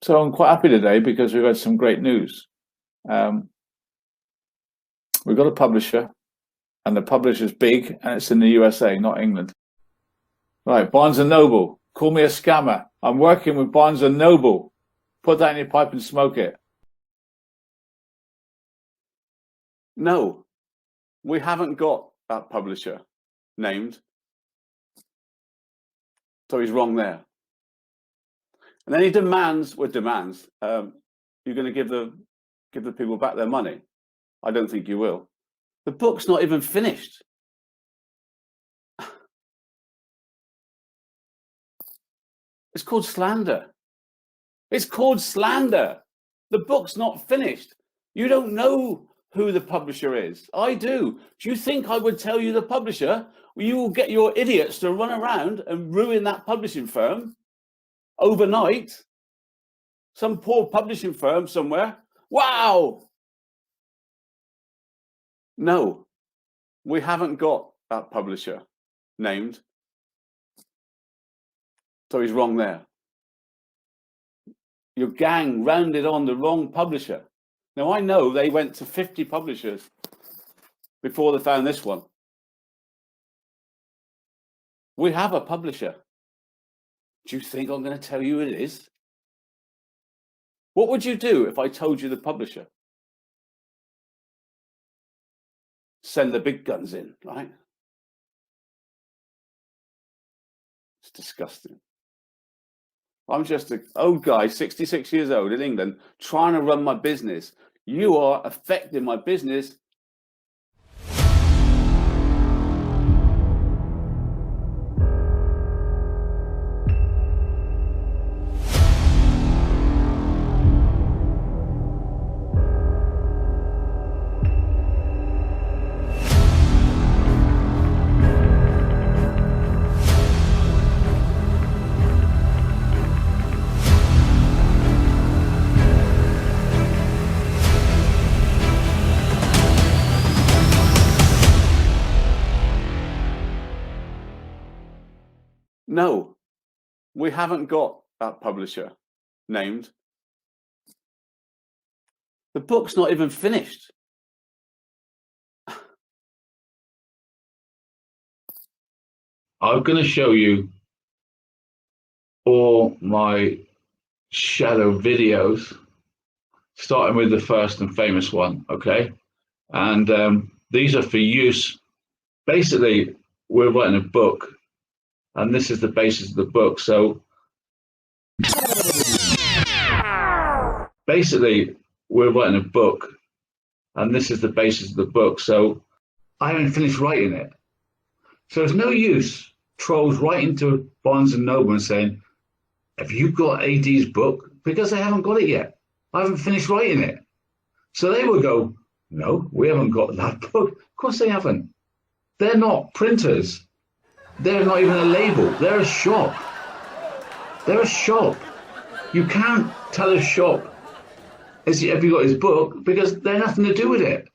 So I'm quite happy today because we've had some great news. We've got a publisher, and the publisher's big, and it's in the USA, not England. Right, Barnes & Noble, call me a scammer. I'm working with Barnes & Noble. Put that in your pipe and smoke it. No, we haven't got that publisher named. So he's wrong there. And then he demands, you're going to give the people back their money. I don't think you will. The book's not even finished. It's called slander. It's called slander. The book's not finished. You don't know who the publisher is. I do. Do you think I would tell you the publisher? Well, you will get your idiots to run around and ruin that publishing firm overnight. Some poor publishing firm somewhere. Wow. No, we haven't got that publisher named. So he's wrong there. Your gang rounded on the wrong publisher. Now, I know they went to 50 publishers before they found this one. We have a publisher. Do you think I'm going to tell you who it is? What would you do if I told you the publisher? Send the big guns in, right? It's disgusting. I'm just an old guy, 66 years old in England, trying to run my business. You are affecting my business. No, we haven't got that publisher named. The book's not even finished. I'm going to show you all my shadow videos, starting with the first and famous one, okay? And these are for use. Basically, we're writing a book, and this is the basis of the book. So basically, we're writing a book, and this is the basis of the book. So I haven't finished writing it. So there's no use trolls writing to Barnes & Noble and saying, have you got AD's book? Because they haven't got it yet. I haven't finished writing it. So they will go, no, we haven't got that book. Of course they haven't. They're not printers. They're not even a label. They're a shop. They're a shop. You can't tell a shop, have you got his book? Because they're nothing to do with it.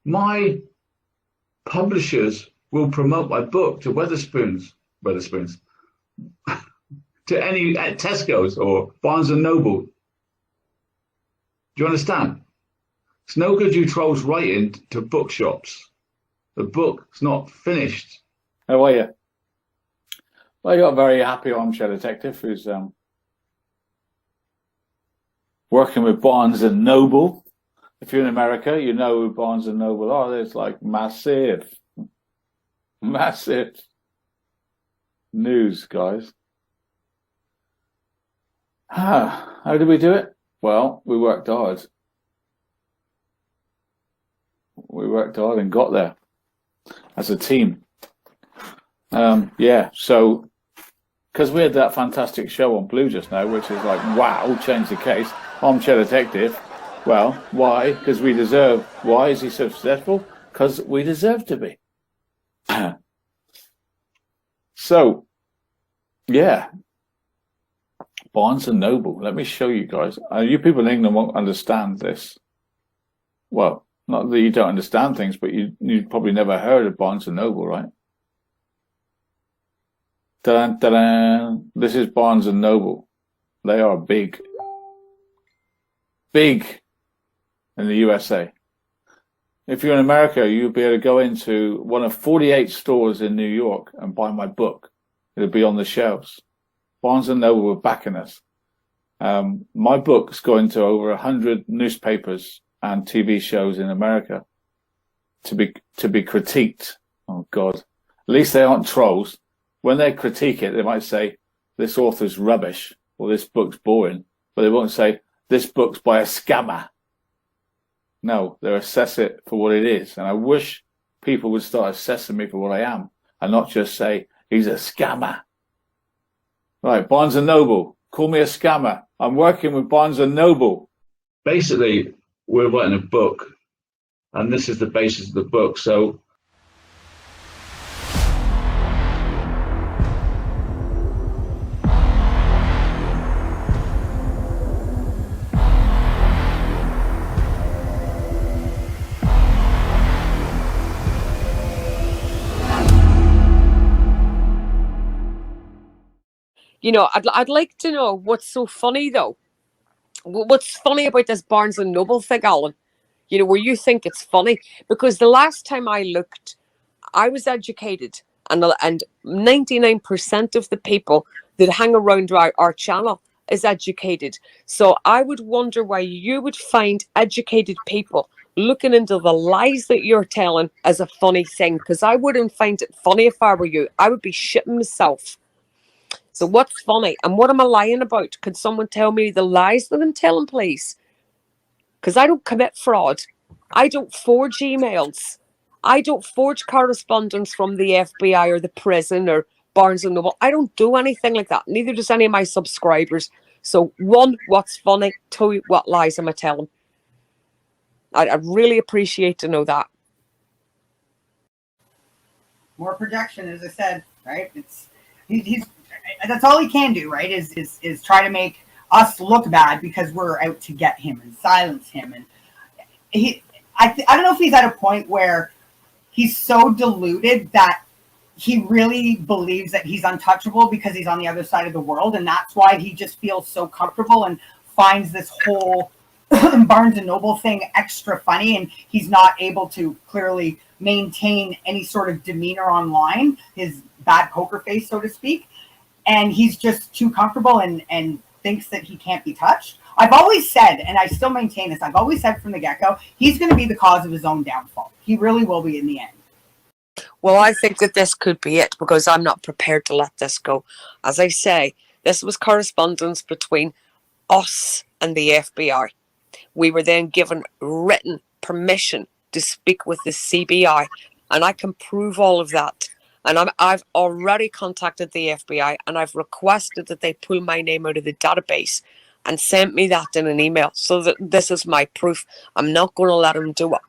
My publishers will promote my book to Wetherspoons, to any at Tesco's or Barnes & Noble. Do you understand? It's no good you trolls writing to bookshops. The book's not finished. How are you? Well, you got a very happy armchair detective who's working with Barnes & Noble. If you're in America, you know who Barnes & Noble are. There's like massive news, guys. How did we do it? Well, we worked hard. We worked hard and got there as a team. Yeah, so because we had that fantastic show on Blue just now, which is like, wow, changed the case. Armchair Detective. Well, why? Because we deserve. Why is he so successful? Because we deserve to be. So, yeah. Barnes and Noble. Let me show you guys. You people in England won't understand this. Well, not that you don't understand things, but you probably never heard of Barnes and Noble, right? Dun, dun, dun. This is Barnes and Noble. They are big in the USA. If you're in America, you'll be able to go into one of 48 stores in New York and buy my book. It'll be on the shelves. Barnes and Noble were backing us. My book's going to over 100 newspapers and TV shows in America to be critiqued. Oh God! At least they aren't trolls. When they critique it, they might say this author's rubbish or this book's boring, but they won't say this book's by a scammer. No, they'll assess it for what it is. And I wish people would start assessing me for what I am and not just say he's a scammer. Right, Barnes and Noble, call me a scammer. I'm working with Barnes and Noble. Basically, we're writing a book, and this is the basis of the book. So You know, I'd like to know what's so funny, though. What's funny about this Barnes and Noble thing, Alan? You know, where you think it's funny? Because the last time I looked, I was educated, and 99% of the people that hang around our channel is educated. So I would wonder why you would find educated people looking into the lies that you're telling as a funny thing. Because I wouldn't find it funny if I were you. I would be shitting myself. So what's funny? And what am I lying about? Could someone tell me the lies that I'm telling, please? Because I don't commit fraud. I don't forge emails. I don't forge correspondence from the FBI or the prison or Barnes and Noble. I don't do anything like that. Neither does any of my subscribers. So one, what's funny? Two, what lies am I telling? I'd really appreciate to know that. More projection, as I said, right? He's that's all he can do, right? Is try to make us look bad because we're out to get him and silence him. And I don't know if he's at a point where he's so deluded that he really believes that he's untouchable because he's on the other side of the world, and that's why he just feels so comfortable and finds this whole Barnes and Noble thing extra funny, and he's not able to clearly maintain any sort of demeanor online, his bad poker face, so to speak. And he's just too comfortable and thinks that he can't be touched. I've always said, and I still maintain this, I've always said from the get-go, he's going to be the cause of his own downfall. He really will be in the end. Well, I think that this could be it because I'm not prepared to let this go. As I say, this was correspondence between us and the FBI. We were then given written permission to speak with the CBI, and I can prove all of that. And I've already contacted the FBI, and I've requested that they pull my name out of the database and sent me that in an email. So that this is my proof. I'm not going to let him do it.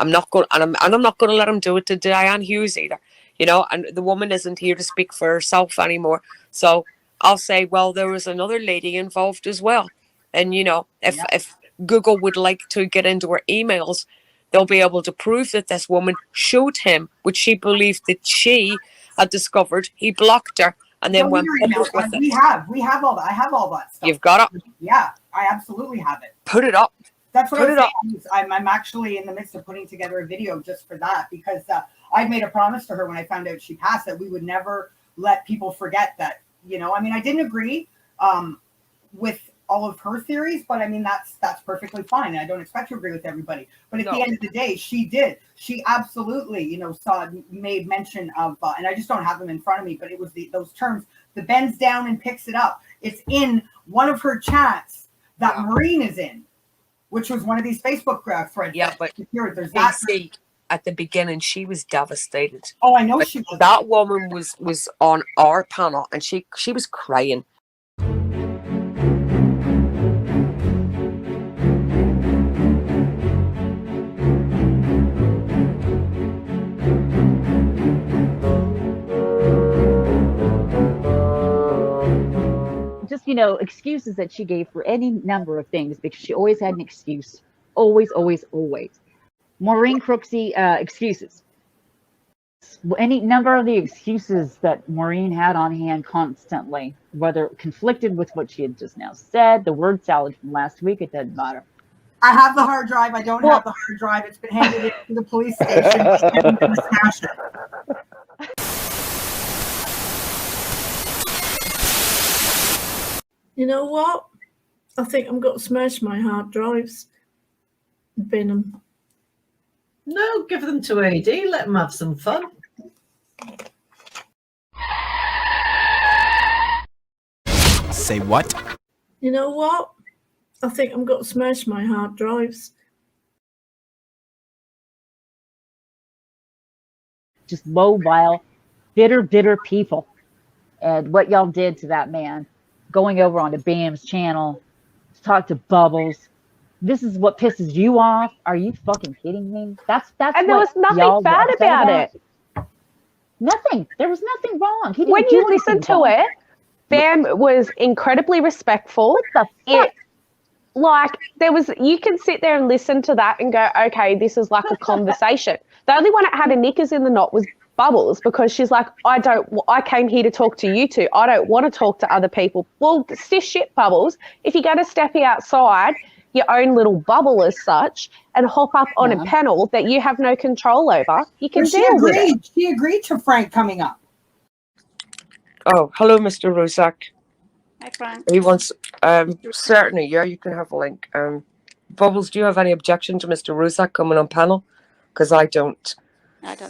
I'm not going to let him do it to Diane Hughes either. You know, and the woman isn't here to speak for herself anymore. So I'll say, well, there was another lady involved as well. And, you know, if Google would like to get into her emails, they'll be able to prove that this woman showed him what she believed that she had discovered. He blocked her and then went public with it. We have all that. I have all that stuff. You've got it? Yeah, I absolutely have it. Put it up. That's what I'm saying. I'm actually in the midst of putting together a video just for that because I made a promise to her when I found out she passed that we would never let people forget that, you know, I mean, I didn't agree with all of her theories, but I mean, that's perfectly fine. I don't expect to agree with everybody. But at the end of the day, she did. She absolutely, you know, made mention of, and I just don't have them in front of me, but it was those terms, the bends down and picks it up. It's in one of her chats that Maureen is in, which was one of these Facebook threads. Yeah, but there's that. at the beginning, she was devastated. Oh, I know Like, she was. that woman was on our panel, and she was crying. Just, you know, excuses that she gave for any number of things, because she always had an excuse. Always, always, always. Maureen Crooksey excuses. Any number of the excuses that Maureen had on hand constantly, whether it conflicted with what she had just now said, the word salad from last week, it doesn't matter. I have the hard drive. I don't have the hard drive. It's been handed into the police station. I'm going to smash it. You know what? I think I'm going to smash my hard drives. Bin them. No, give them to AD. Let them have some fun. Say what? You know what? I think I'm going to smash my hard drives. Just low, vile, bitter people. And what y'all did to that man, going over onto Bam's channel to talk to Bubbles. This is what pisses you off? Are you fucking kidding me? That's And there was nothing bad about it. Nothing. There was nothing wrong. When you listen to it, Bam was incredibly respectful. What the fuck? Like, there was, you can sit there and listen to that and go, okay, this is like a conversation. The only one that had a knickers in the knot was Bubbles, because she's like, I came here to talk to you two. I don't want to talk to other people. Well, it's this shit, Bubbles. If you're going to step outside your own little bubble as such and hop up on a panel that you have no control over, you can deal with it. She agreed to Frank coming up. Oh, hello, Mr. Rosak. Hi, Frank. He wants, certainly, yeah, you can have a link. Bubbles, do you have any objection to Mr. Rosak coming on panel? Because I don't.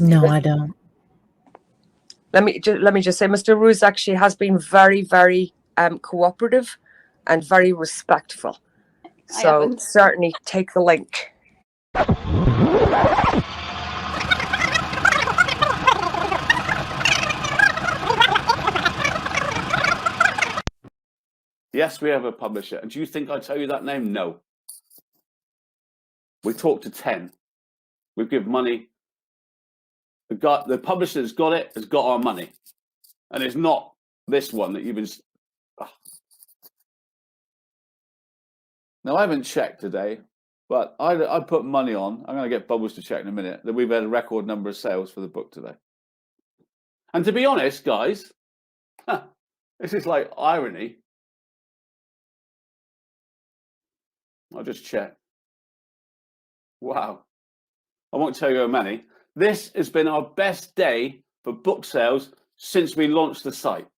No, I don't. Let me just say, Mr. Rosak, she has been very, very cooperative and very respectful. So certainly take the link. Yes, we have a publisher. And do you think I tell you that name? No. We talked to 10. We've given money. The publisher that's got it has got our money. And it's not this one that you've been... Oh. Now, I haven't checked today, but I put money on, I'm going to get Bubbles to check in a minute, that we've had a record number of sales for the book today. And to be honest, guys, this is like irony. I'll just check. Wow. I won't tell you how many. This has been our best day for book sales since we launched the site.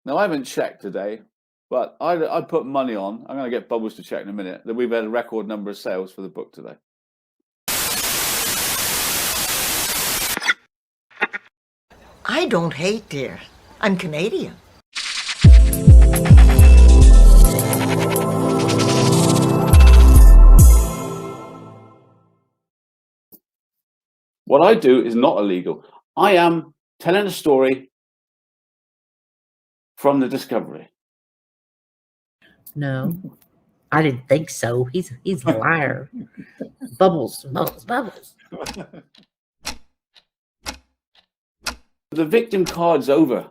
Now, I haven't checked today, but I put money on, I'm going to get Bubbles to check in a minute, that we've had a record number of sales for the book today. I don't hate, dear. I'm Canadian. What I do is not illegal. I am telling a story from the discovery. No, I didn't think so. He's a liar. Bubbles. The victim card's over.